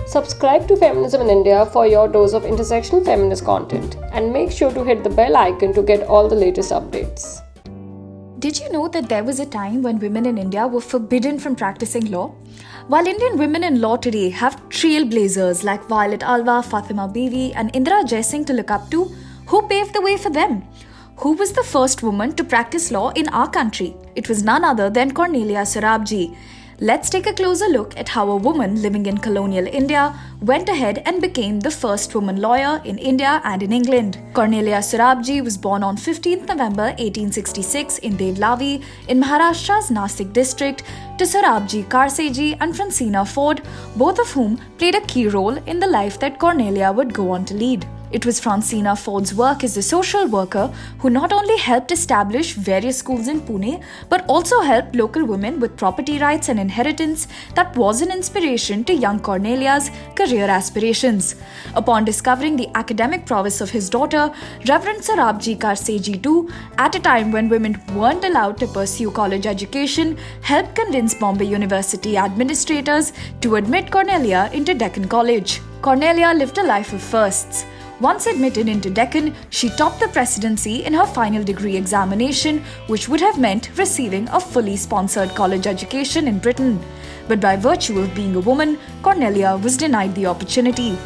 Subscribe to Feminism in India for your dose of intersectional feminist content and make sure to hit the bell icon to get all the latest updates. Did you know that there was a time when women in India were forbidden from practicing law? While Indian women in law today have trailblazers like Violet Alva, Fatima Bibi, and Indira Jaising to look up to, who paved the way for them? Who was the first woman to practice law in our country? It was none other than Cornelia Sorabji. Let's take a closer look at how a woman living in colonial India went ahead and became the first woman lawyer in India and in England. Cornelia Sorabji was born on 15th November 1866 in Devlavi in Maharashtra's Nasik district to Sorabji Karseji and Francina Ford, both of whom played a key role in the life that Cornelia would go on to lead. It was Francina Ford's work as a social worker who not only helped establish various schools in Pune, but also helped local women with property rights and inheritance that was an inspiration to young Cornelia's career aspirations. Upon discovering the academic prowess of his daughter, Reverend Sorabji Karseji too, at a time when women weren't allowed to pursue college education, helped convince Bombay University administrators to admit Cornelia into Deccan College. Cornelia lived a life of firsts. Once admitted into Deccan, she topped the presidency in her final degree examination, which would have meant receiving a fully sponsored college education in Britain. But by virtue of being a woman, Cornelia was denied the opportunity.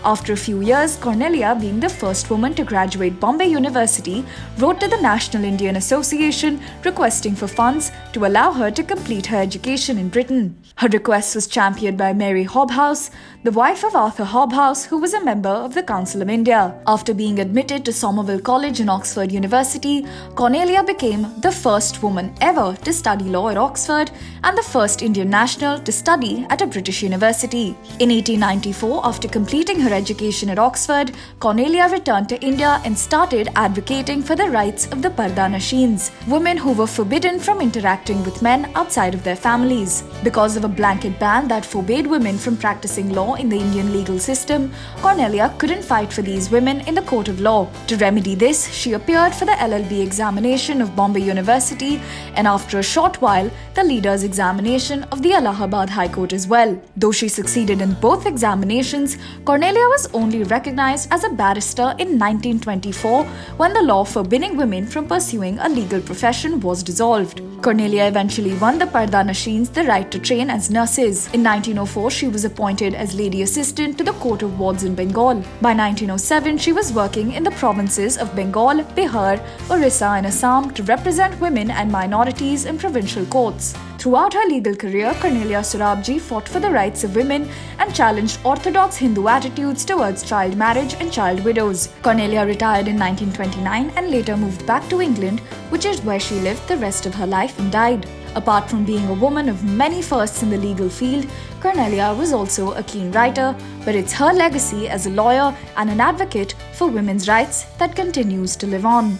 After a few years, Cornelia, being the first woman to graduate Bombay University, wrote to the National Indian Association requesting for funds to allow her to complete her education in Britain. Her request was championed by Mary Hobhouse, the wife of Arthur Hobhouse, who was a member of the Council of India. After being admitted to Somerville College and Oxford University, Cornelia became the first woman ever to study law at Oxford and the first Indian national to study at a British university. In 1894, after completing her education at Oxford, Cornelia returned to India and started advocating for the rights of the Parda Nasheens, women who were forbidden from interacting with men outside of their families. Because of a blanket ban that forbade women from practicing law in the Indian legal system, Cornelia couldn't fight for these women in the court of law. To remedy this, she appeared for the LLB examination of Bombay University and after a short while, the leaders' examination of the Allahabad High Court as well. Though she succeeded in both examinations, Cornelia was only recognized as a barrister in 1924 when the law forbidding women from pursuing a legal profession was dissolved. Cornelia eventually won the Parda Nasheens the right to train as nurses. In 1904, she was appointed as lady assistant to the Court of Wards in Bengal. By 1907, she was working in the provinces of Bengal, Bihar, Orissa and Assam to represent women and minorities in provincial courts. Throughout her legal career, Cornelia Sorabji fought for the rights of women and challenged orthodox Hindu attitudes towards child marriage and child widows. Cornelia retired in 1929 and later moved back to England, which is where she lived the rest of her life and died. Apart from being a woman of many firsts in the legal field, Cornelia was also a keen writer, but it's her legacy as a lawyer and an advocate for women's rights that continues to live on.